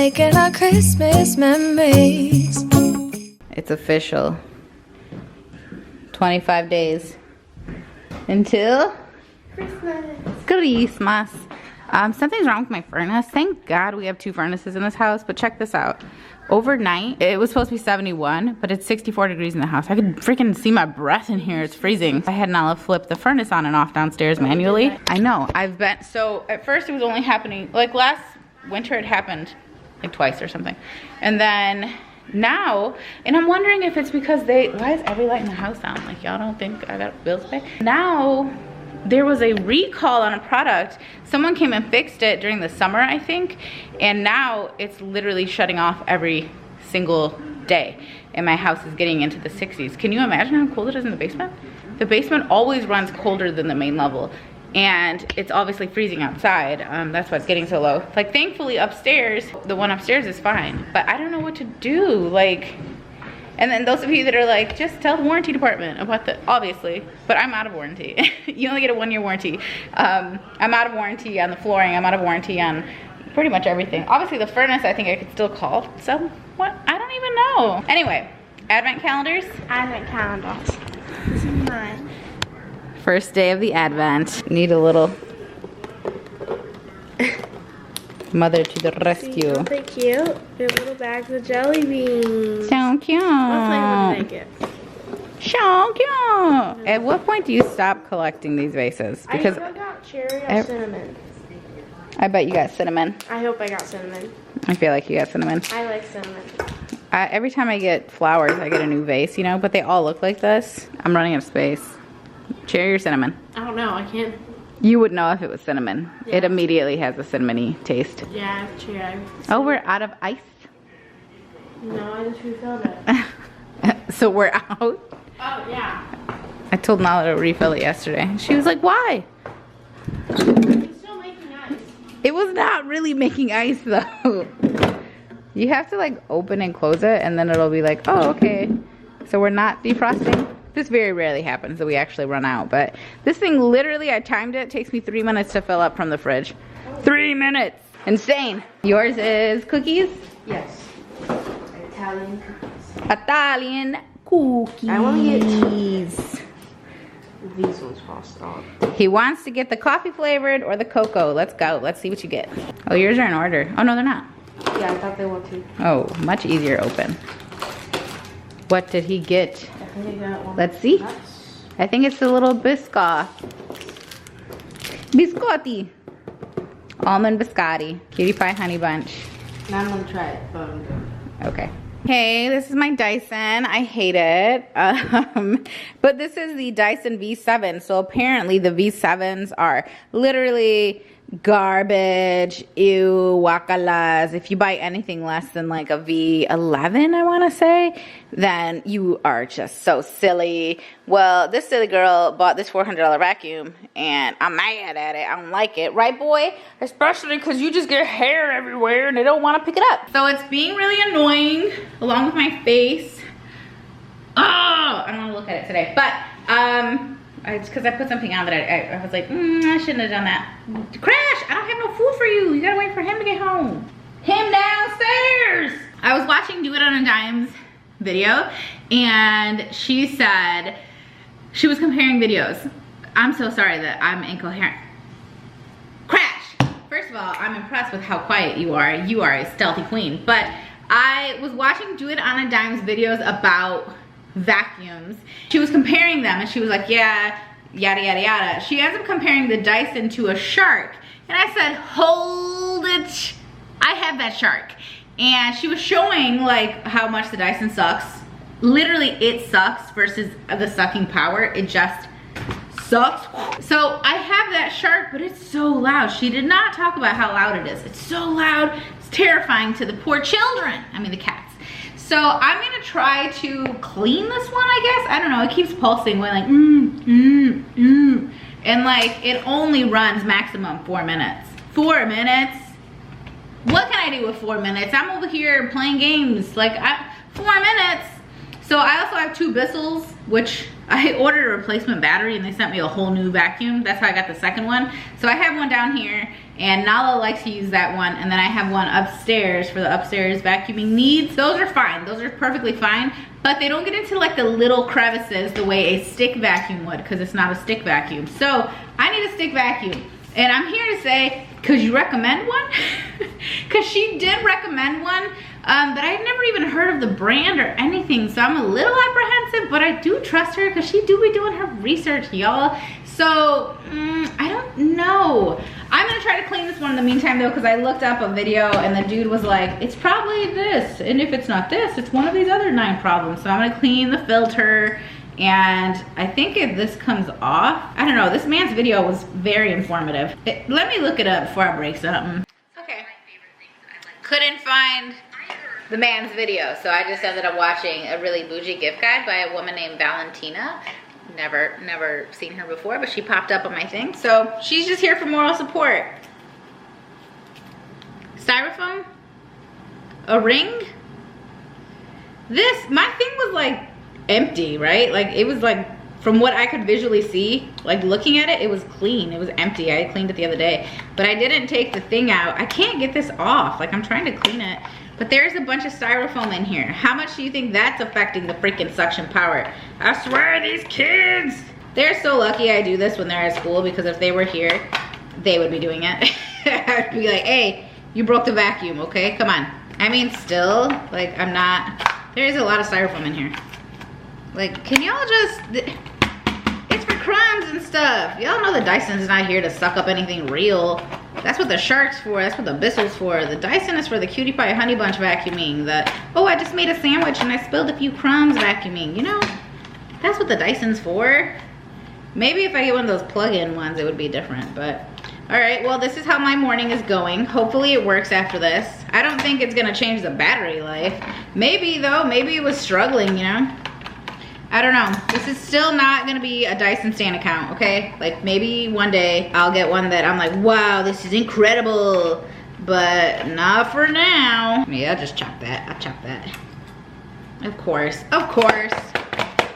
making our Christmas memories. It's official. 25 days until Christmas. Something's wrong with my furnace. Thank God we have 2 furnaces in this house, but check this out. Overnight, it was supposed to be 71, but it's 64 degrees in the house. I could freaking see my breath in here. It's freezing. I had Nala flip the furnace on and off downstairs manually. I know, so at first it was only happening, like last winter it happened like twice or something. And then now, and I'm wondering if it's because why is every light in the house on? Like, y'all don't think I got bills to pay? Now, there was a recall on a product. Someone came and fixed it during the summer, I think, and now it's literally shutting off every single day, and my house is getting into the 60s. Can you imagine how cold it is in the basement? The basement always runs colder than the main level, and it's obviously freezing outside. That's why it's getting so low. Like, thankfully upstairs, the one upstairs is fine, but I don't know what to do. Like, and then those of you that are like, just tell the warranty department about obviously, but I'm out of warranty. You only get a 1-year warranty. I'm out of warranty on the flooring. I'm out of warranty on pretty much everything. Obviously the furnace, I think I could still call someone. I don't even know. Anyway, advent calendars. Advent calendars. This is mine. First day of the advent. Need a little mother to the rescue. Aren't they cute? They're little bags of jelly beans. So cute. What flavor do they get? So cute. At what point do you stop collecting these vases? Because I got cherry or cinnamon. I bet you got cinnamon. I hope I got cinnamon. I feel like you got cinnamon. I like cinnamon. Every time I get flowers, I get a new vase, you know, but they all look like this. I'm running out of space. Cherry or cinnamon? I don't know. I can't. You would know if it was cinnamon. Yeah. It immediately has a cinnamony taste. Yeah, cherry. Oh, we're out of ice? No, I just refilled it. So we're out? Oh, yeah. I told Nala to refill it yesterday. She was like, why? It's still making ice. It was not really making ice though. You have to like open and close it and then it'll be like, oh, okay. So we're not defrosting. This very rarely happens that we actually run out, but this thing literally, I timed it, it takes me 3 minutes to fill up from the fridge. 3 minutes. Insane. Yours is cookies? Yes. Italian cookies. Italian cookies. I want to get these ones frosted on. He wants to get the coffee flavored or the cocoa. Let's go. Let's see what you get. Oh, yours are in order. Oh, no, they're not. Yeah, I thought they were too. Oh, much easier open. What did he get? I think I got one. Let's see. Nuts. I think it's the little biscotti. Biscotti. Almond biscotti. Cutie pie honey bunch. Now I'm gonna try it, but I'm good. Okay. Hey, this is my Dyson. I hate it. But this is the Dyson V7. So apparently the V7s are literally garbage. Ew, wakalas. If you buy anything less than like a V11, I want to say, then you are just so silly. Well, this silly girl bought this $400 vacuum and I'm mad at it. I don't like it. Right, boy? Especially because you just get hair everywhere and they don't want to pick it up. So it's being really annoying along with my face. Oh, I don't want to look at it today. But, it's because I put something on that I was like, I shouldn't have done that. Crash, I don't have no food for you. You gotta wait for him to get home. Him downstairs. I was watching Do It on a Dime's video and she said, she was comparing videos. I'm so sorry that I'm incoherent. Crash, first of all, I'm impressed with how quiet you are. You are a stealthy queen. But I was watching Do It on a Dime's videos about vacuums. She was comparing them and she was like, yeah, yada yada yada. She ends up comparing the Dyson to a shark and I said, hold it, I have that shark. And she was showing like how much the Dyson sucks. Literally it sucks versus the sucking power. It just sucks. So I have that shark, but it's so loud. She did not talk about how loud it is. It's so loud, it's terrifying to the poor children. I mean the cats. So I'm gonna try to clean this one, I guess. I don't know, it keeps pulsing, going like, and like, it only runs maximum 4 minutes. 4 minutes? What can I do with 4 minutes? I'm over here playing games, like 4 minutes. So I also have 2 Bissell's, which I ordered a replacement battery and they sent me a whole new vacuum. That's how I got the second one. So I have one down here and Nala likes to use that one. And then I have one upstairs for the upstairs vacuuming needs. Those are fine, those are perfectly fine. But they don't get into like the little crevices the way a stick vacuum would, because it's not a stick vacuum. So I need a stick vacuum. And I'm here to say, could you recommend one? Because she did recommend one. But I'd never even heard of the brand or anything, so I'm a little apprehensive, but I do trust her because she do be doing her research, y'all. So, I don't know. I'm gonna try to clean this one in the meantime though, because I looked up a video and the dude was like, it's probably this, and if it's not this, it's one of these other 9 problems. So I'm gonna clean the filter, and I think if this comes off, I don't know, this man's video was very informative. Let me look it up before I break something. Okay. Couldn't find the man's video, so I just ended up watching a really bougie gift guide by a woman named Valentina. Never seen her before, but she popped up on my thing. So she's just here for moral support. Styrofoam, a ring. My thing was like empty, right? Like it was like, from what I could visually see, like looking at it, it was clean, it was empty. I cleaned it the other day, but I didn't take the thing out. I can't get this off, like I'm trying to clean it. But there's a bunch of styrofoam in here. How much do you think that's affecting the freaking suction power? I swear, these kids. They're so lucky I do this when they're at school, because if they were here, they would be doing it. I'd be like, hey, you broke the vacuum, okay? Come on. I mean, still, like, I'm not, there's a lot of styrofoam in here. Like, can y'all just, it's for crumbs and stuff. Y'all know the Dyson's not here to suck up anything real. That's what the Shark's for, that's what the Bissell's for. The Dyson is for the Cutie Pie Honey Bunch vacuuming. The, oh, I just made a sandwich and I spilled a few crumbs vacuuming. You know, that's what the Dyson's for. Maybe if I get one of those plug-in ones, it would be different, but. All right, well, this is how my morning is going. Hopefully it works after this. I don't think it's gonna change the battery life. Maybe though, maybe it was struggling, you know? I don't know. This is still not gonna be a Dyson Stan account, okay? Like maybe one day I'll get one that I'm like, wow, this is incredible, but not for now. Yeah, I'll just chop that, I'll chop that. Of course, of course.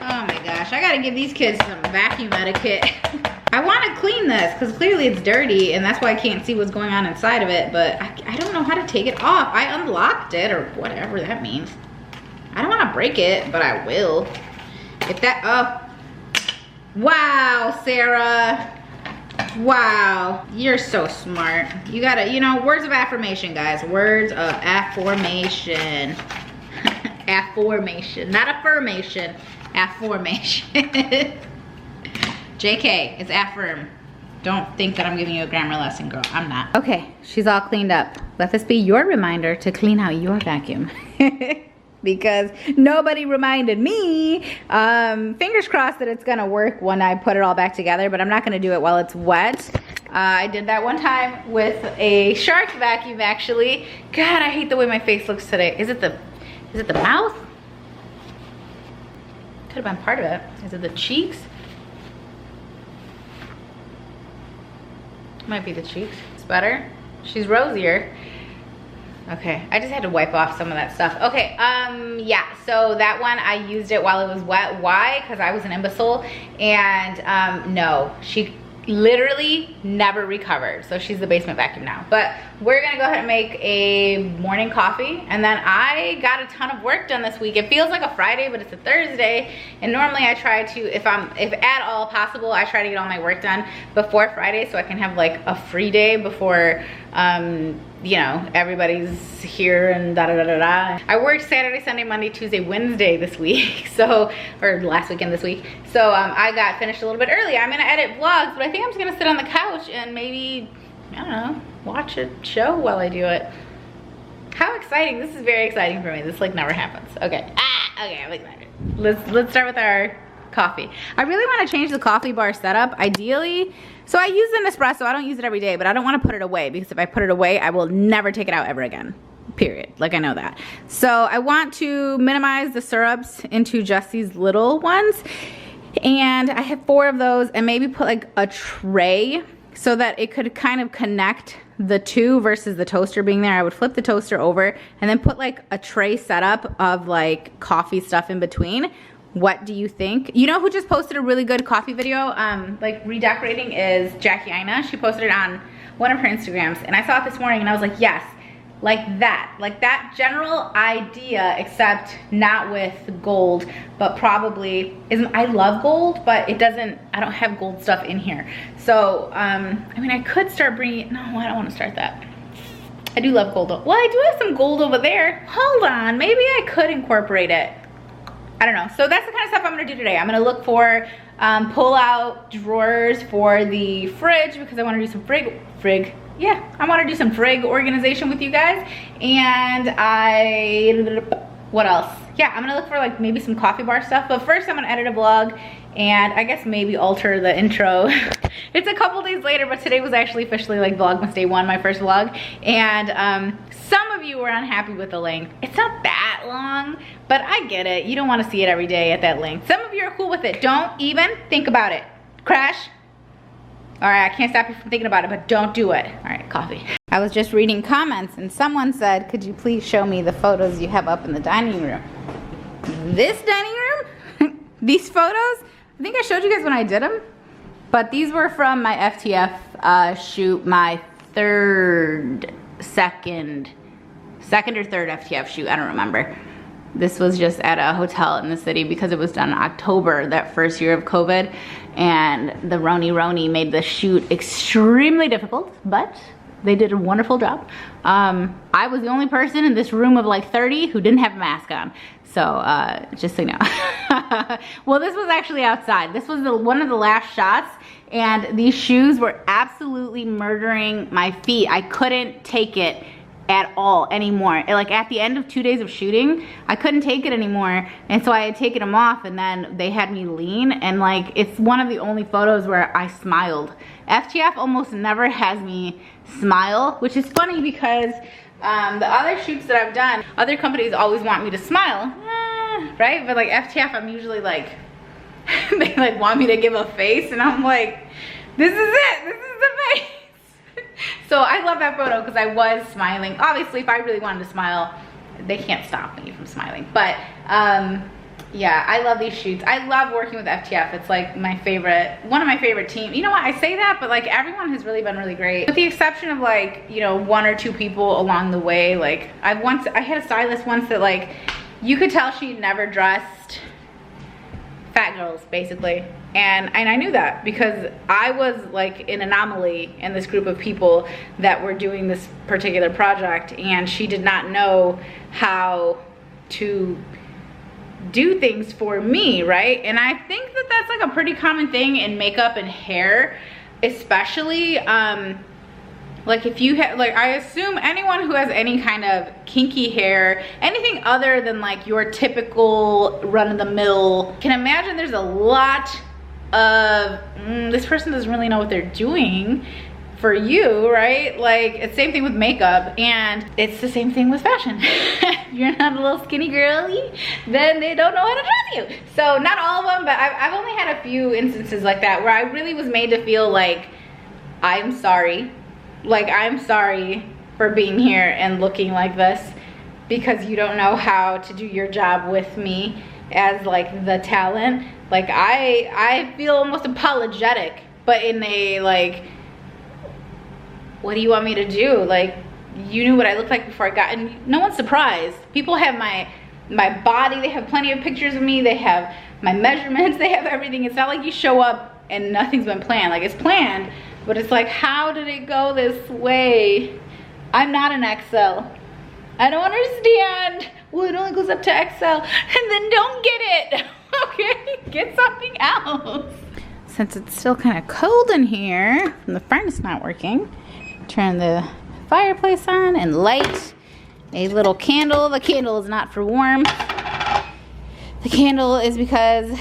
Oh my gosh, I gotta give these kids some vacuum etiquette. I wanna clean this, because clearly it's dirty, and that's why I can't see what's going on inside of it, but I don't know how to take it off. I unlocked it, or whatever that means. I don't wanna break it, but I will. If that, oh. Wow, Sarah. Wow, you're so smart. You gotta, you know, words of affirmation, guys. Words of affirmation. Affirmation, not affirmation. Affirmation. JK, it's affirm. Don't think that I'm giving you a grammar lesson, girl. I'm not. Okay, she's all cleaned up. Let this be your reminder to clean out your vacuum. Because nobody reminded me. Fingers crossed that it's gonna work when I put it all back together, but I'm not gonna do it while it's wet. I did that one time with a Shark vacuum, actually. God, I hate the way my face looks today. Is it the mouth? Could have been part of it. Is it the cheeks? Might be the cheeks. It's better. She's rosier. Okay, I just had to wipe off some of that stuff. Okay, yeah, so that one, I used it while it was wet. Why? Because I was an imbecile, and no, she literally never recovered. So she's the basement vacuum now. But we're gonna go ahead and make a morning coffee, and then I got a ton of work done this week. It feels like a Friday, but it's a Thursday, and normally I try to, if at all possible, I try to get all my work done before Friday so I can have like a free day before you know, everybody's here and da-da-da-da-da. I worked Saturday, Sunday, Monday, Tuesday, Wednesday this week, so, or last weekend this week. So I got finished a little bit early. I'm gonna edit vlogs, but I think I'm just gonna sit on the couch and maybe, I don't know, watch a show while I do it. How exciting. This is very exciting for me. This like never happens. Okay, okay, I'm excited. Let's start with our coffee. I really want to change the coffee bar setup, ideally. So I use an espresso. I don't use it every day, but I don't want to put it away, because if I put it away, I will never take it out ever again. Period. Like, I know that. So I want to minimize the syrups into just these little ones. And I have 4 of those, and maybe put like a tray so that it could kind of connect the two versus the toaster being there. I would flip the toaster over and then put like a tray setup of like coffee stuff in between. What do you think? You know who just posted a really good coffee video, like redecorating, is Jackie Ina. She posted it on one of her Instagrams, and I saw it this morning and I was like, yes, like that general idea, except not with gold, but probably isn't. I love gold, but it doesn't, I don't have gold stuff in here. So, I mean, I could start bringing, no, I don't want to start that. I do love gold. Well, I do have some gold over there. Hold on, maybe I could incorporate it. I don't know. So that's the kind of stuff I'm gonna do today. I'm gonna look for pull out drawers for the fridge because I wanna do some I want to do some frig organization with you guys. And what else? Yeah, I'm gonna look for like maybe some coffee bar stuff, but first I'm gonna edit a vlog and I guess maybe alter the intro. It's a couple days later, but today was actually officially like Vlogmas Day 1, my first vlog. And some of you were unhappy with the length. It's not that long, but I get it. You don't want to see it every day at that length. Some of you are cool with it. Don't even think about it. Crash. All right, I can't stop you from thinking about it, but don't do it. All right, coffee. I was just reading comments and someone said, could you please show me the photos you have up in the dining room? This dining room? These photos? I think I showed you guys when I did them, but these were from my FTF shoot, my second or third FTF shoot, I don't remember. This was just at a hotel in the city because it was done in October, that first year of COVID. And the Roni made the shoot extremely difficult, but they did a wonderful job. I was the only person in this room of like 30 who didn't have a mask on. So just so you know. Well, this was actually outside. This was one of the last shots. And these shoes were absolutely murdering my feet. I couldn't take it at all anymore. Like at the end of 2 days of shooting, I couldn't take it anymore, and so I had taken them off, and then they had me lean, and like it's one of the only photos where I smiled. FTF almost never has me smile, which is funny because the other shoots that I've done, other companies always want me to smile, right? But like FTF, I'm usually like, they like want me to give a face, and I'm like, this is it, this is the face. So I love that photo because I was smiling. Obviously, if I really wanted to smile, they can't stop me from smiling. But yeah, I love these shoots. I love working with FTF. It's like my favorite, one of my favorite teams. You know what, I say that, but like everyone has really been really great. With the exception of like, you know, 1 or 2 people along the way. Like I had a stylist once that like, you could tell she'd never dressed fat girls, basically. And I knew that because I was like an anomaly in this group of people that were doing this particular project, and she did not know how to do things for me, right? And I think that that's like a pretty common thing in makeup and hair, especially like if you have, like I assume anyone who has any kind of kinky hair, anything other than like your typical run-of-the-mill, can imagine there's a lot of this person doesn't really know what they're doing for you, right? Like it's the same thing with makeup, and it's the same thing with fashion. If you're not a little skinny girly, then they don't know how to dress you. So not all of them, but I've only had a few instances like that where I really was made to feel like I'm sorry, like I'm sorry for being here and looking like this because you don't know how to do your job with me as like the talent. Like I feel almost apologetic, but in a like, what do you want me to do? Like, you knew what I looked like before I got, and no one's surprised. People have my body, they have plenty of pictures of me, they have my measurements, they have everything. It's not like you show up and nothing's been planned. Like it's planned, but it's like, how did it go this way? I'm not an XL. I don't understand. Well, it only goes up to XL, and then don't get it. Okay, get something else. Since it's still kind of cold in here and the furnace not working, turn the fireplace on and light a little candle. The candle is not for warm. The candle is because,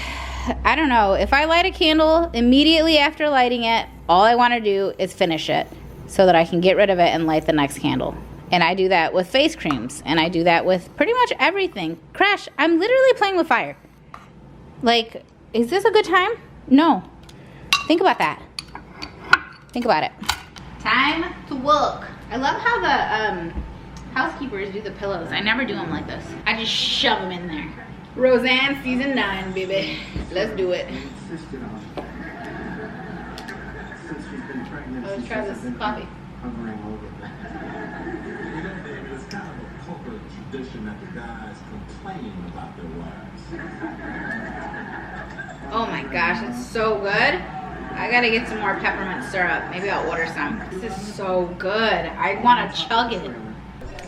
I don't know, if I light a candle immediately after lighting it, all I want to do is finish it so that I can get rid of it and light the next candle. And I do that with face creams, and I do that with pretty much everything. Crash, I'm literally playing with fire. Like, is this a good time? No. Think about that. Think about it. Time to work. I love how the housekeepers do the pillows. I never do them like this. I just shove them in there. Roseanne season 9, baby. Let's do it. Let's try this coffee. It's kind of a corporate tradition that the guys complain about their wives. Oh my gosh, it's so good. I gotta get some more peppermint syrup. Maybe I'll order some. This is so good. I wanna chug it.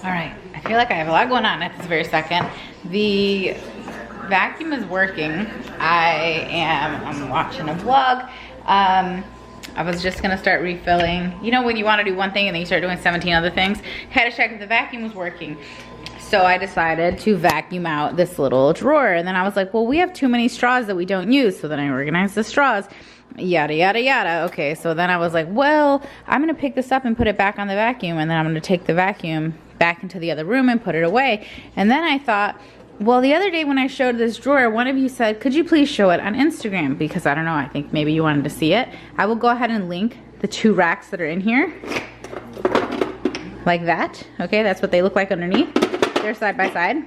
All right, I feel like I have a lot going on at this very second. The vacuum is working. I'm watching a vlog. I was just gonna start refilling. You know when you wanna do one thing and then you start doing 17 other things? Had to check if the vacuum was working. So I decided to vacuum out this little drawer. And then I was like, well, we have too many straws that we don't use. So then I organized the straws, yada, yada, yada. Okay, so then I was like, well, I'm gonna pick this up and put it back on the vacuum. And then I'm gonna take the vacuum back into the other room and put it away. And then I thought, well, the other day when I showed this drawer, one of you said, could you please show it on Instagram? Because I don't know, I think maybe you wanted to see it. I will go ahead and link the 2 racks that are in here. Like that, okay? That's what they look like underneath. They're side by side.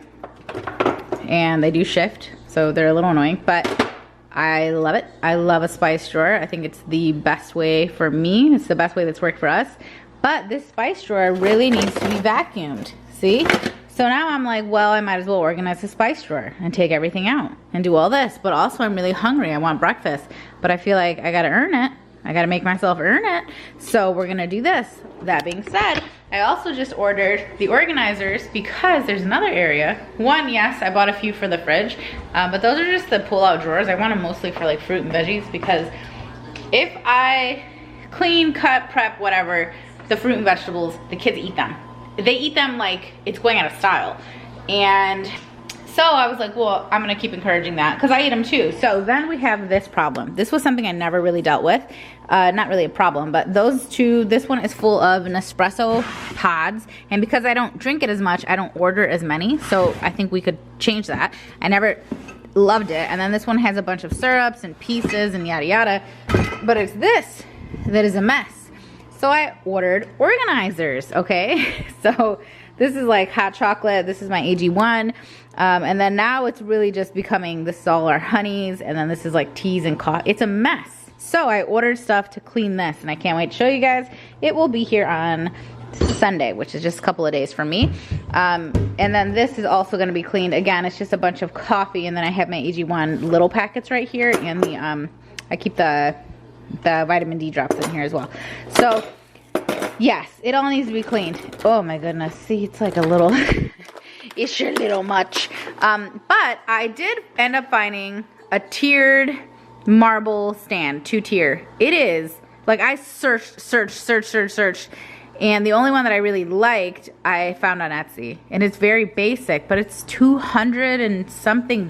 And they do shift, so they're a little annoying, but I love it. I love a spice drawer. I think it's the best way for me. It's the best way that's worked for us. But this spice drawer really needs to be vacuumed, see? So now I'm like, well, I might as well organize the spice drawer and take everything out and do all this. But also I'm really hungry. I want breakfast. But I feel like I gotta earn it. I gotta make myself earn it. So we're gonna do this. That being said, I also just ordered the organizers because there's another area. One, yes, I bought a few for the fridge. But those are just the pull-out drawers. I want them mostly for like fruit and veggies because if I clean, cut, prep, whatever, the fruit and vegetables, the kids eat them. They eat them like it's going out of style. And so I was like, well, I'm gonna keep encouraging that because I eat them too. So then we have this problem. This was something I never really dealt with. Not really a problem, but those two, this one is full of Nespresso pods. And because I don't drink it as much, I don't order as many. So I think we could change that. I never loved it. And then this one has a bunch of syrups and pieces and yada yada. But it's this that is a mess. So I ordered organizers, okay? So this is like hot chocolate. This is my AG1. And then now it's really just becoming, this is all our honeys. And then this is like teas and coffee. It's a mess. So I ordered stuff to clean this. And I can't wait to show you guys. It will be here on Sunday, which is just a couple of days for me. And then this is also going to be cleaned. Again, it's just a bunch of coffee. And then I have my AG1 little packets right here. And the I keep the vitamin D drops in here as well. So yes, it all needs to be cleaned. Oh my goodness, see, it's like a little it's a little much. But I did end up finding a tiered marble stand, 2-tier. It is like I searched, and the only one that I really liked I found on Etsy, and it's very basic, but it's $200 and something,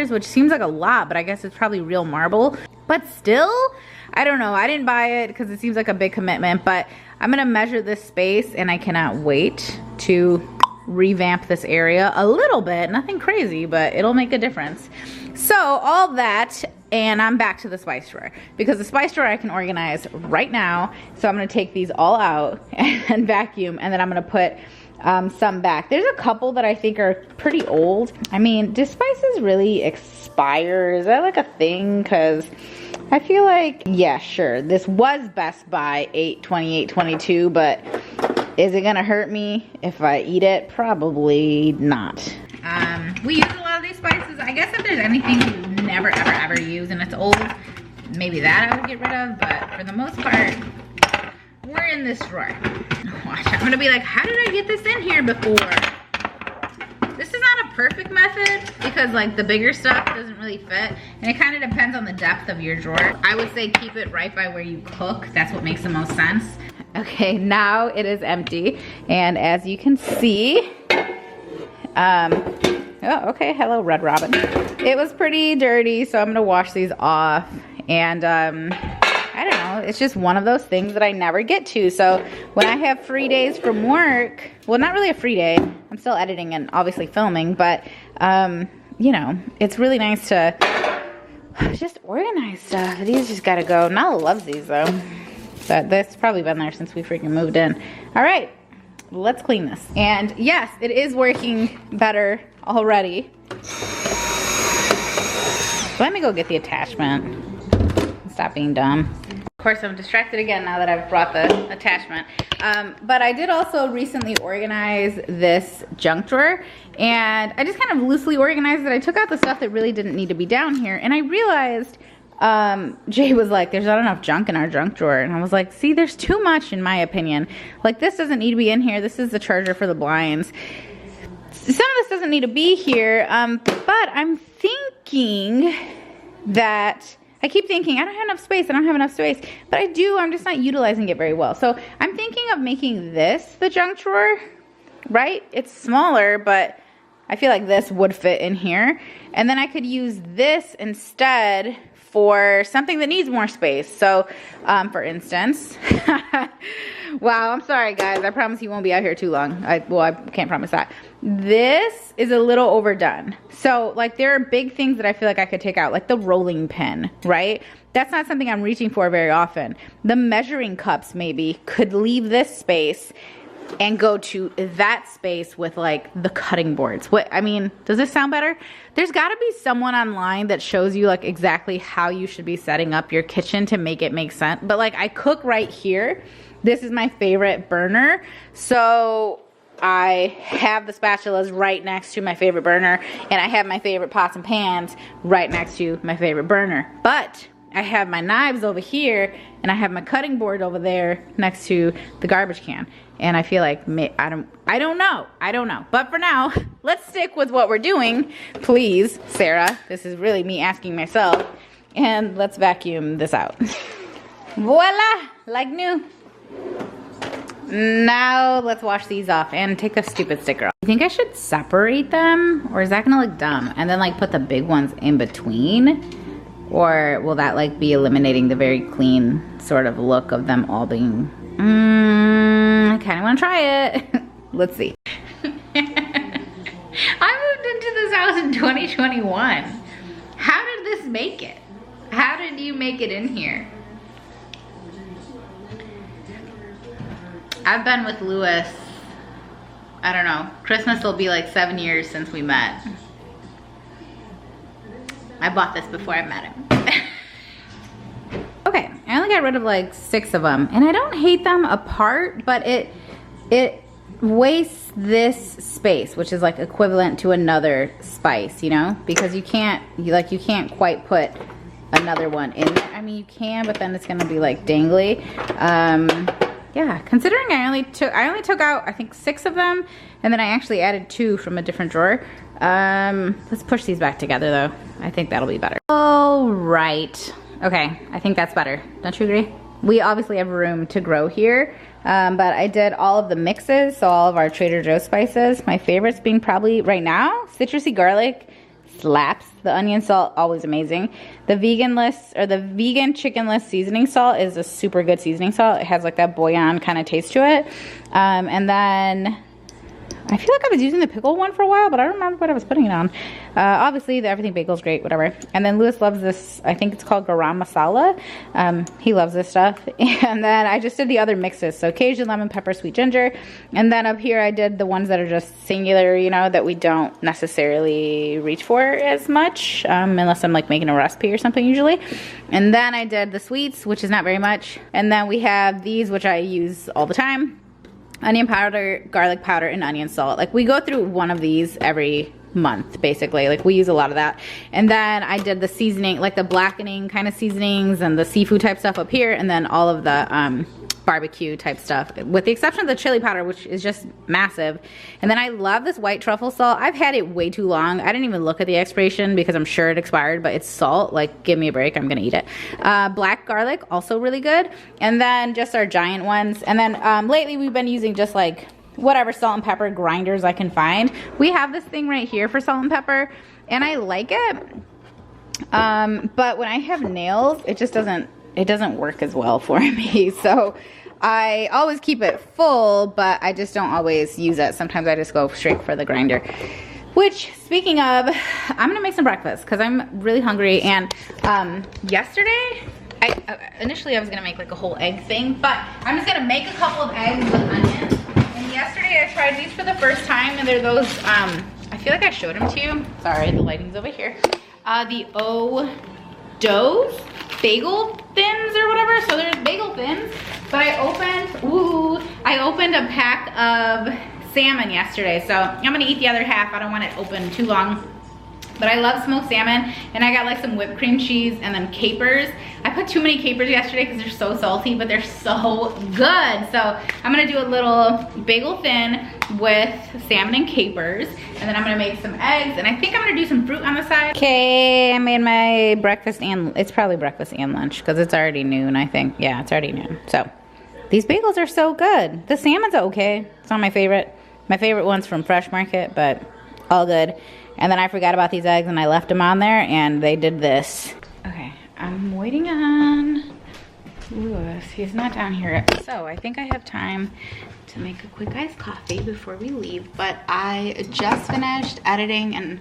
which seems like a lot, but I guess it's probably real marble. But still, I don't know. I didn't buy it because it seems like a big commitment, but I'm gonna measure this space and I cannot wait to revamp this area a little bit. Nothing crazy, but it'll make a difference. So all that, and I'm back to the spice drawer because the spice drawer I can organize right now. So I'm gonna take these all out and vacuum, and then I'm gonna put some back. There's a couple that I think are pretty old. I mean, do spices really expire? Is that like a thing? Because I feel like, yeah, sure, this was Best Buy 8/28/22, but is it gonna hurt me if I eat it? Probably not. We use a lot of these spices. I guess if there's anything you never ever use and it's old, maybe that I would get rid of, but for the most part, we're in this drawer. Watch, I'm gonna be like, how did I get this in here before? This is not a perfect method because like the bigger stuff doesn't really fit, and it kind of depends on the depth of your drawer. I would say keep it right by where you cook. That's what makes the most sense. Okay, now it is empty, and as you can see, oh, okay, hello Red Robin. It was pretty dirty, so I'm gonna wash these off, and I don't know, it's just one of those things that I never get to. So when I have free days from work, well, not really a free day, I'm still editing and obviously filming, but you know, it's really nice to just organize stuff. These just gotta go. Nala loves these though. but that's probably been there since we freaking moved in. All right, let's clean this. And yes, it is working better already. Let me go get the attachment. Stop being dumb. Of course, I'm distracted again now that I've brought the attachment. But I did also recently organize this junk drawer, and I just kind of loosely organized it. I took out the stuff that really didn't need to be down here, and I realized Jay was like, there's not enough junk in our junk drawer. And I was like, see, there's too much in my opinion. Like, this doesn't need to be in here. This is the charger for the blinds. Some of this doesn't need to be here, but I'm thinking that, I keep thinking, I don't have enough space, but I do, I'm just not utilizing it very well. So I'm thinking of making this the junk drawer, right? It's smaller, but I feel like this would fit in here. And then I could use this instead for something that needs more space. So, for instance, wow, I'm sorry guys, I promise you won't be out here too long. I can't promise that. This is a little overdone. So like there are big things that I feel like I could take out, like the rolling pin, right? That's not something I'm reaching for very often. The measuring cups maybe could leave this space and go to that space with like the cutting boards. What, I mean, does this sound better? There's gotta be someone online that shows you like exactly how you should be setting up your kitchen to make it make sense. But like I cook right here. This is my favorite burner. So I have the spatulas right next to my favorite burner, and I have my favorite pots and pans right next to my favorite burner. But I have my knives over here, and I have my cutting board over there next to the garbage can. And I feel like, I don't know. But for now, let's stick with what we're doing. Please, Sarah, this is really me asking myself. And let's vacuum this out. Voila, like new. Now let's wash these off and take the stupid sticker off. You think I should separate them, or is that gonna look dumb? And then like put the big ones in between? Or will that like be eliminating the very clean sort of look of them all being, I kind of want to try it. Let's see. I moved into this house in 2021. How did this make it? How did you make it in here? I've been with Lewis, I don't know, Christmas will be like 7 years since we met. I bought this before I met him. Okay, I only got rid of like 6 of them, and I don't hate them apart, but it wastes this space, which is like equivalent to another spice, you know, because you can't quite put another one in there. I mean, you can, but then it's gonna be like dangly. Yeah, considering I only took out I think 6 of them, and then I actually added 2 from a different drawer. Let's push these back together though. I think that'll be better. All right. Okay, I think that's better. Don't you agree? We obviously have room to grow here, but I did all of the mixes, so all of our Trader Joe's spices. My favorites being probably right now, citrusy garlic slaps. The onion salt, always amazing. The vegan chickenless seasoning salt is a super good seasoning salt. It has like that bouillon kind of taste to it. And then I feel like I was using the pickle one for a while, but I don't remember what I was putting it on. Obviously, the everything bagel's great, whatever. And then Lewis loves this, I think it's called garam masala. He loves this stuff. And then I just did the other mixes. So Cajun, lemon, pepper, sweet ginger. And then up here I did the ones that are just singular, you know, that we don't necessarily reach for as much, unless I'm like making a recipe or something usually. And then I did the sweets, which is not very much. And then we have these, which I use all the time. Onion powder, garlic powder, and onion salt. Like we go through one of these every month basically. Like we use a lot of that. And then I did the seasoning, like the blackening kind of seasonings and the seafood type stuff up here, and then all of the barbecue type stuff, with the exception of the chili powder, which is just massive. And then I love this white truffle salt. I've had it way too long. I didn't even look at the expiration because I'm sure it expired, but it's salt. Like, give me a break, I'm gonna eat it. Black garlic, also really good. And then just our giant ones. And then lately we've been using just like whatever salt and pepper grinders I can find. We have this thing right here for salt and pepper, and I like it. But when I have nails, it just doesn't work as well for me. So I always keep it full, but I just don't always use it. Sometimes I just go straight for the grinder. Which, speaking of, I'm gonna make some breakfast because I'm really hungry. And yesterday, initially I was gonna make like a whole egg thing, but I'm just gonna make a couple of eggs with onions. And yesterday I tried these for the first time, and they're those, I feel like I showed them to you. Sorry, the lighting's over here. The Doughs bagel thins or whatever. So there's bagel thins, but I opened a pack of salmon yesterday. So I'm gonna eat the other half. I don't want it open too long. But I love smoked salmon, and I got like some whipped cream cheese and then capers. I put too many capers yesterday because they're so salty, but they're so good. So I'm gonna do a little bagel thin with salmon and capers, and then I'm gonna make some eggs, and I think I'm gonna do some fruit on the side. Okay, I made my breakfast, and it's probably breakfast and lunch because it's already noon, I think. Yeah, it's already noon. So these bagels are so good. The salmon's okay. It's not my favorite. My favorite one's from Fresh Market, but all good. And then I forgot about these eggs and I left them on there and they did this. Okay, I'm waiting on Lewis. He's not down here yet. So I think I have time to make a quick iced coffee before we leave. But I just finished editing and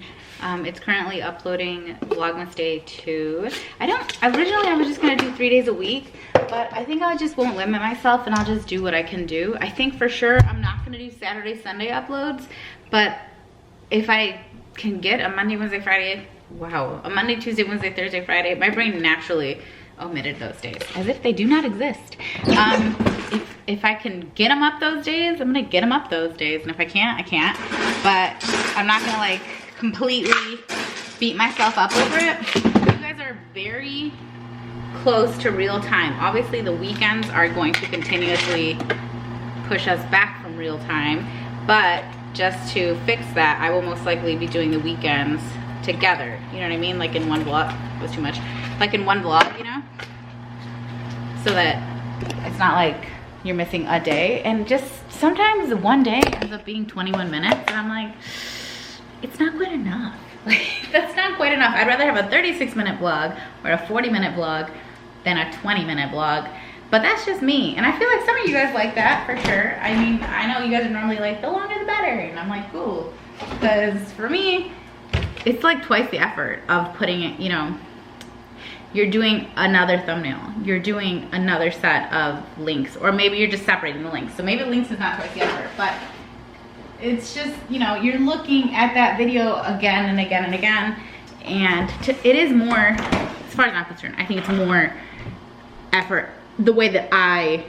it's currently uploading Vlogmas Day 2. Originally I was just gonna do 3 days a week, but I think I just won't limit myself and I'll just do what I can do. I think for sure I'm not gonna do Saturday, Sunday uploads, but if I can get a Monday, Wednesday, Friday, wow, a Monday, Tuesday, Wednesday, Thursday, Friday, my brain naturally omitted those days as if they do not exist. If I can get them up those days, I'm gonna get them up those days, and if I can't, I can't. But I'm not gonna like completely beat myself up over it. You guys are very close to real time. Obviously the weekends are going to continuously push us back from real time, but just to fix that, I will most likely be doing the weekends together. You know what I mean? Like in one vlog. It was too much. Like in one vlog, you know? So that it's not like you're missing a day. And just sometimes the one day ends up being 21 minutes. And I'm like, it's not quite enough. Like, that's not quite enough. I'd rather have a 36-minute vlog or a 40-minute vlog than a 20-minute vlog. But that's just me, and I feel like some of you guys like that for sure. I mean, I know you guys are normally like, the longer the better, and I'm like, cool. Because for me, it's like twice the effort of putting it, you know, you're doing another thumbnail, you're doing another set of links, or maybe you're just separating the links. So maybe links is not twice the effort, but it's just, you know, you're looking at that video again and again and again, and it is more, as far as I'm concerned, I think it's more effort. The way that I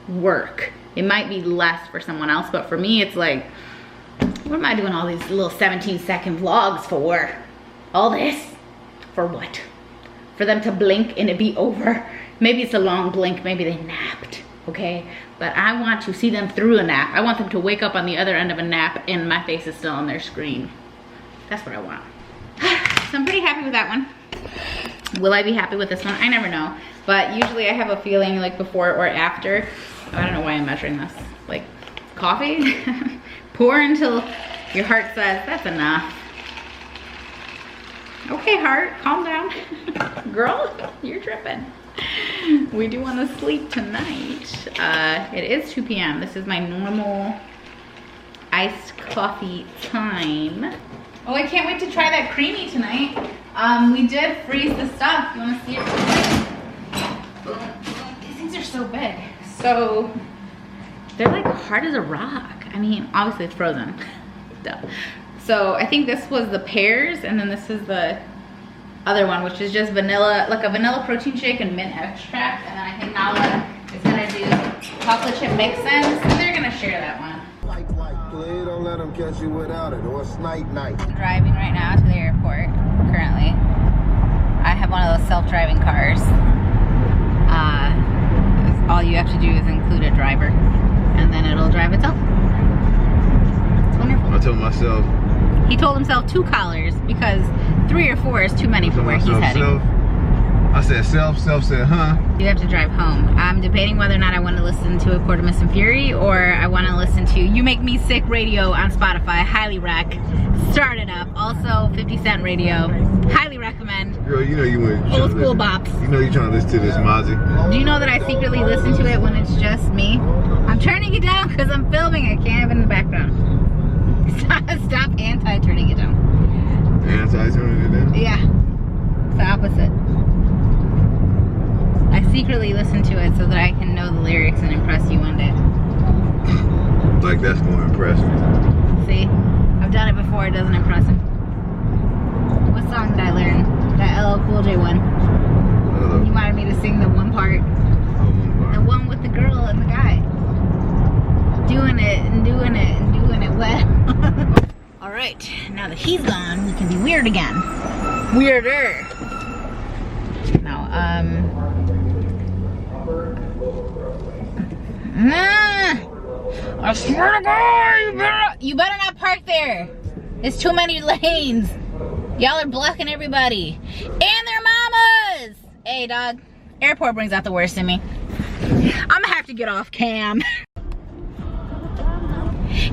work, it might be less for someone else, but for me it's like, what am I doing all these little 17-second vlogs for? All this for what? For them to blink and it be over? Maybe it's a long blink, maybe they napped, okay? But I want to see them through a nap. I want them to wake up on the other end of a nap and my face is still on their screen. That's what I want. So I'm pretty happy with that one. Will I be happy with this one? I never know. But usually I have a feeling like before or after. I don't know why I'm measuring this. Like coffee? Pour until your heart says, that's enough. Okay, heart, calm down. Girl, you're tripping. We do want to sleep tonight. It is 2 p.m. This is my normal iced coffee time. Oh, I can't wait to try that Creami tonight. We did freeze the stuff. You want to see it? These things are so big. So they're like hard as a rock. I mean, obviously it's frozen. Duh. So I think this was the pears, and then this is the other one, which is just vanilla, like a vanilla protein shake and mint extract. And then I think Nala is gonna do chocolate chip mix-ins. So they're gonna share that one. Please don't let them catch you without it, or it's night. I'm driving right now to the airport, currently. I have one of those self-driving cars. All you have to do is include a driver, and then it'll drive itself. It's wonderful. I told myself. He told himself 2 collars because 3 or 4 is too many for where he's heading. I said self said, huh? You have to drive home. I'm debating whether or not I want to listen to A Quarter Miss and Fury, or I want to listen to You Make Me Sick Radio on Spotify. Highly rec. Start it up. Also 50 Cent Radio. Highly recommend. Girl, you know you went old school bops. You know you're trying to listen to this Mozzie. Do you know that I secretly listen to it when it's just me? I'm turning it down because I'm filming. I can't have it in the background. Stop anti-turning it down. Anti-turning it down? Yeah. It's the opposite. I secretly listen to it so that I can know the lyrics and impress you one day. Like that's gonna impress me. See? I've done it before, it doesn't impress him. What song did I learn? That LL Cool J one. You wanted me to sing the one part. The one with the girl and the guy. Doing it and doing it and doing it well. Alright, now that he's gone, we can be weird again. Weirder. Now, I swear to God, you better not park there. It's too many lanes. Y'all are blocking everybody. And their mamas. Hey, dog. Airport brings out the worst in me. I'm gonna have to get off cam.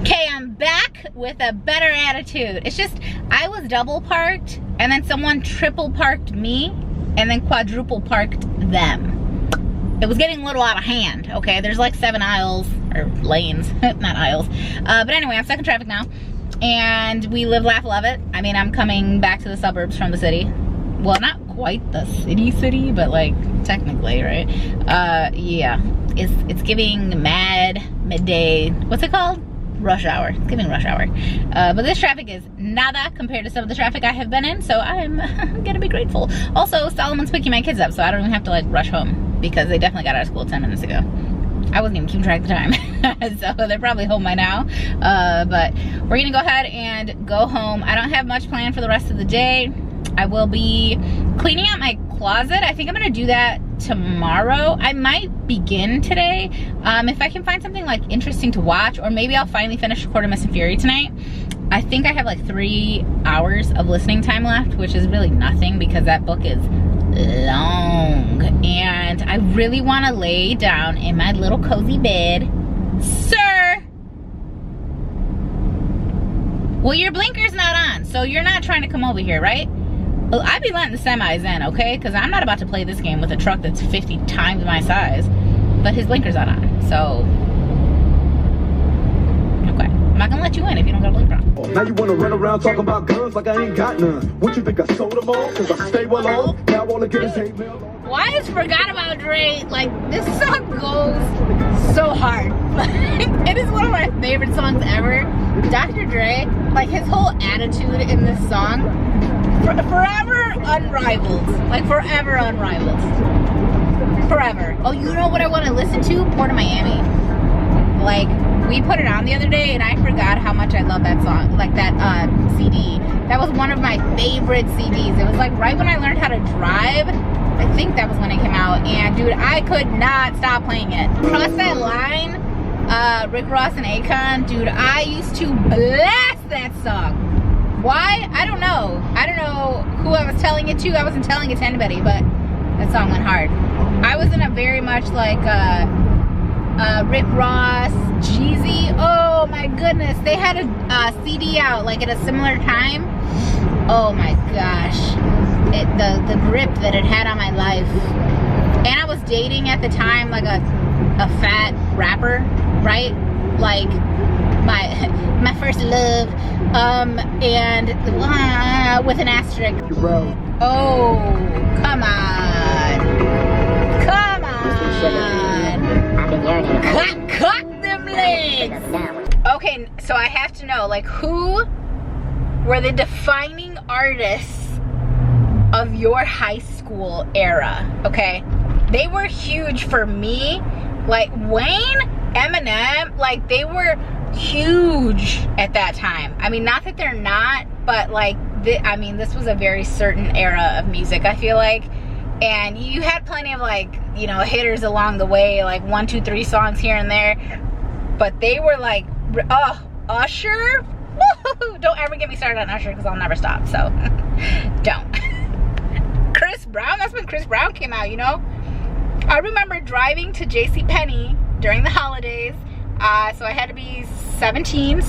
Okay, I'm back with a better attitude. It's just, I was double parked, and then someone triple parked me, and then quadruple parked them. It was getting a little out of hand, okay? There's like 7 aisles, or lanes, not aisles. But anyway, I'm stuck in traffic now, and we live, laugh, love it. I mean, I'm coming back to the suburbs from the city. Well, not quite the city, but like, technically, right? Yeah, it's giving midday, what's it called? Rush hour. It's giving rush hour. But this traffic is nada compared to some of the traffic I have been in, so I'm gonna be grateful. Also, Solomon's picking my kids up, so I don't even have to like rush home because they definitely got out of school 10 minutes ago. I wasn't even keeping track of the time. So they're probably home by now. But we're gonna go ahead and go home. I don't have much planned for the rest of the day. I will be cleaning out my closet. I think I'm gonna do that tomorrow. I might begin today if I can find something like interesting to watch, or maybe I'll finally finish recording Miss and Fury tonight. I think I have like 3 hours of listening time left, which is really nothing because that book is long, and I really want to lay down in my little cozy bed. Sir, well, your blinker's not on, so you're not trying to come over here, right? Well, I'd be letting the semis in, okay? Because I'm not about to play this game with a truck that's 50 times my size. But his blinker's not on, so... Okay. I'm not gonna let you in if you don't got a blinker on. Now you wanna run around talking about guns like I ain't got none. What you think I sold them all? Cause I stay well on. Now all I get is hate mail. Why is Forgot About Dre, like, this song goes so hard. It is one of my favorite songs ever. Dr. Dre, like, his whole attitude in this song, forever unrivaled. Like, forever unrivaled. Forever. Oh, you know what I want to listen to? Port of Miami. Like, we put it on the other day, and I forgot how much I love that song. Like, that CD. That was one of my favorite CDs. It was, like, right when I learned how to drive. I think that was when it came out. And, dude, I could not stop playing it. Cross That Line, Rick Ross and Akon. Dude, I used to blast that song. Why? I don't know. I don't know who I was telling it to. I wasn't telling it to anybody, but that song went hard. I was in a very much like Rick Ross, Jeezy. Oh my goodness. They had a CD out like at a similar time. Oh my gosh. The grip that it had on my life. And I was dating at the time like a fat rapper, right? Like my first love, and with an asterisk. Oh, come on. Come on. Cock them legs. Okay, so I have to know, like, who were the defining artists of your high school era, okay? They were huge for me. Like, Wayne, Eminem, like, they were huge at that time. I mean, not that they're not, but like, I mean, this was a very certain era of music, I feel like. And you had plenty of like, you know, hitters along the way, like 1, 2, 3 songs here and there. But they were like, oh, Usher? Woo-hoo! Don't ever get me started on Usher because I'll never stop, so don't. Chris Brown, that's when Chris Brown came out, you know? I remember driving to JCPenney during the holidays. So I had to be 16, I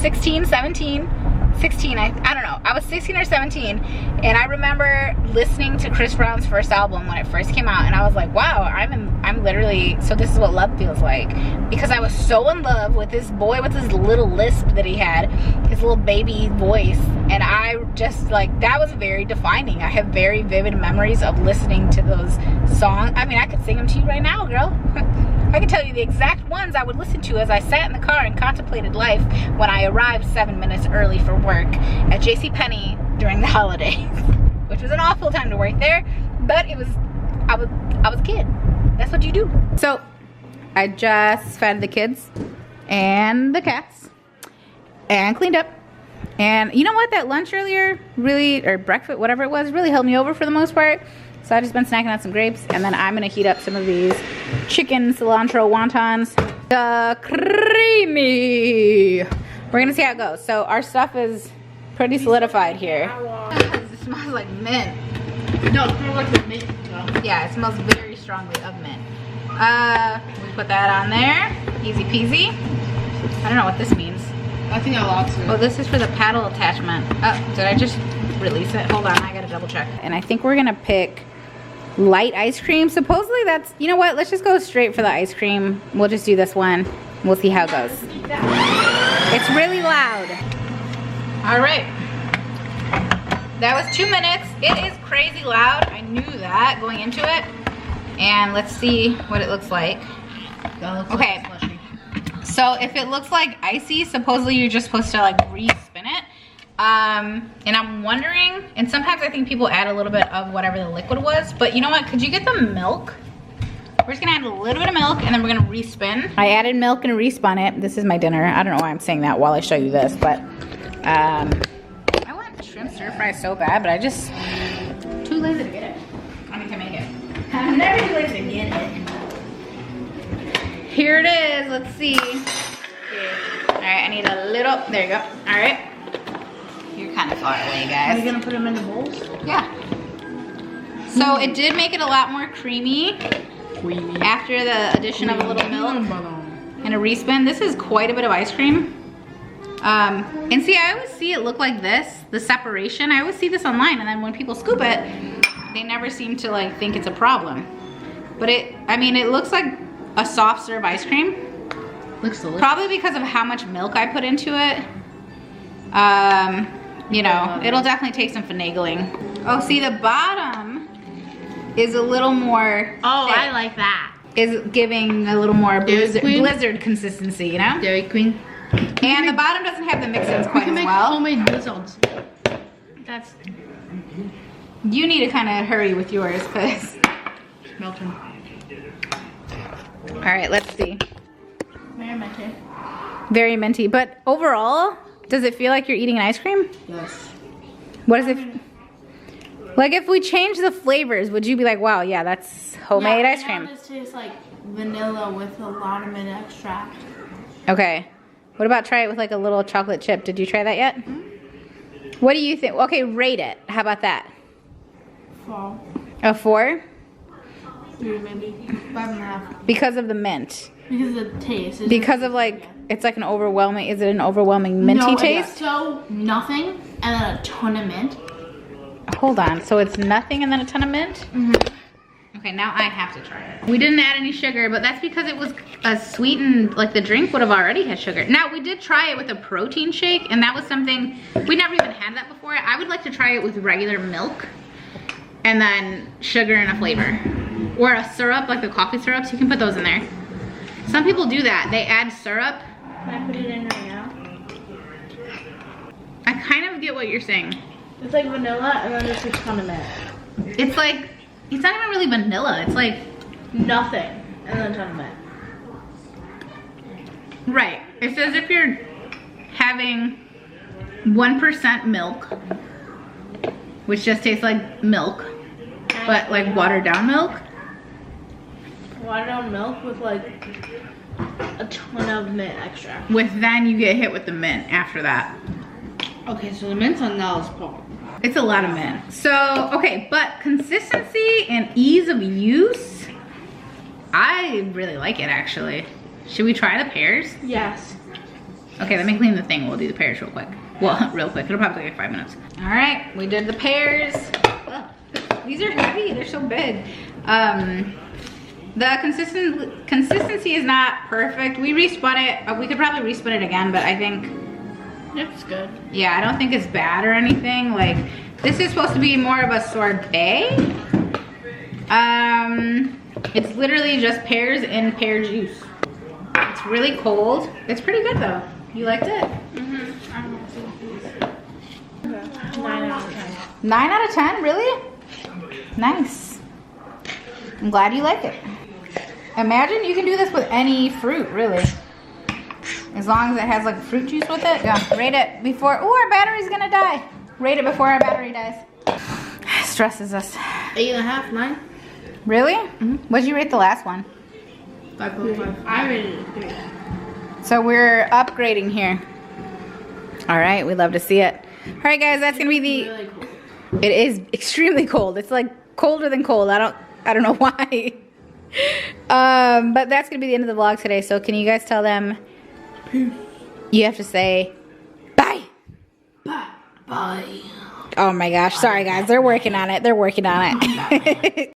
don't know. I was 16 or 17, and I remember listening to Chris Brown's first album when it first came out, and I was like, wow, I'm literally, so this is what love feels like. Because I was so in love with this boy with his little lisp that he had, his little baby voice, and I just, like, that was very defining. I have very vivid memories of listening to those song. I mean, I could sing them to you right now, girl. I can tell you the exact ones I would listen to as I sat in the car and contemplated life when I arrived 7 minutes early for work at JCPenney during the holidays, which was an awful time to work there, but it was, I was a kid. That's what you do. So I just fed the kids and the cats and cleaned up. And you know what? That lunch earlier really, or breakfast, whatever it was, really held me over for the most part. So I've just been snacking on some grapes, and then I'm gonna heat up some of these chicken cilantro wontons. The Creami. We're gonna see how it goes. So our stuff is pretty solidified here. It smells like mint. No, it smells like the mint. Yeah, it smells very strongly of mint. We put that on there. Easy peasy. I don't know what this means. I think I lost it. Oh, this is for the paddle attachment. Oh, did I just release it? Hold on, I gotta double check. And I think we're gonna pick light ice cream. Supposedly that's, you know what? Let's just go straight for the ice cream. We'll just do this one. We'll see how it goes. It's really loud. All right. That was 2 minutes. It is crazy loud. I knew that going into it. And let's see what it looks like. Okay. So if it looks like icy, supposedly you're just supposed to like re-spin it. And I'm wondering, and sometimes I think people add a little bit of whatever the liquid was, but you know what? Could you get the milk? We're just gonna add a little bit of milk and then we're gonna re-spin. I added milk and re-spun it. This is my dinner. I don't know why I'm saying that while I show you this, but I want shrimp stir fry so bad, but I just too lazy to get it. I need to make it. I'm never too lazy to get it. Here it is. Let's see. All right, I need a little. There you go. All right. You're kind of far away, guys. Are you gonna put them in the bowls? Yeah. So it did make it a lot more creamy after the addition of a little milk and a respin. This is quite a bit of ice cream. And see, I always see it look like this, the separation. I always see this online, and then when people scoop it, they never seem to like think it's a problem. But I mean, it looks like a soft serve ice cream. Looks delicious. Probably because of how much milk I put into it. You know, it'll definitely take some finagling. Oh, see, the bottom is a little more Oh, thick. I like that. Is giving a little more blizzard consistency, you know? Dairy Queen. And the bottom doesn't have the mix-ins quite as make well. homemade blizzards. That's You need to kind of hurry with yours, because... melting. All right, let's see. Very minty. Very minty, but overall, does it feel like you're eating an ice cream? Yes. What is it? Like if we change the flavors, would you be like, wow, yeah, that's homemade ice cream? This tastes like vanilla with a lot of mint extract. Okay. What about try it with like a little chocolate chip? Did you try that yet? What do you think? Okay, rate it. How about that? 4. A 4? 3 maybe. 5.5. Because of the mint. Because of the taste. It's Because of like, it's like an overwhelming, is it an overwhelming minty taste? It's so nothing and then a ton of mint. Hold on, so it's nothing and then a ton of mint? Okay, now I have to try it. We didn't add any sugar, but that's because it was sweetened, like the drink would have already had sugar. Now, we did try it with a protein shake, and that was something, we never even had that before. I would like to try it with regular milk, and then sugar and a flavor. Or a syrup, like the coffee syrups, you can put those in there. Some people do that, they add syrup. Can I put it in right now? I kind of get what you're saying. It's like vanilla and then there's a ton of mint. It's like, it's not even really vanilla, it's like... Nothing and then a ton of mint. Right. It's as if you're having 1% milk, which just tastes like milk, but like watered down milk. Watered down milk with like a ton of mint extract. With then you get hit with the mint after that. Okay, so the mint's on Nala's part. It's a lot of mint. So, okay, but consistency and ease of use, I really like it actually. Should we try the pears? Yes. Okay, let me clean the thing. We'll do the pears real quick. Well, real quick. It'll probably take like 5 minutes. All right, we did the pears. Ugh, these are heavy. They're so big. The consistency is not perfect. We respun it. We could probably respun it again, but I think It's good. yeah, I don't think it's bad or anything. Like, this is supposed to be more of a sorbet. It's literally just pears and pear juice. It's really cold. It's pretty good though. You liked it? Mm-hmm. I'm gonna see 9 out of 10. 9 out of 10, really? Nice. I'm glad you like it. Imagine you can do this with any fruit, really. As long as it has like fruit juice with it. Yeah, rate it before, oh, our battery's gonna die. Rate it before our battery dies. Stresses us. 8.5, 9. Really? Mm-hmm. What'd you rate the last one? 5.5. I rated it 3. So we're upgrading here. All right, we'd love to see it. All right, guys, that's gonna be the. Really cool. It is extremely cold. It's like colder than cold. I don't know why. But that's gonna be the end of the vlog today. So can you guys tell them? You have to say bye. Bye. Bye. Oh my gosh, sorry guys. They're working on it. They're working on it.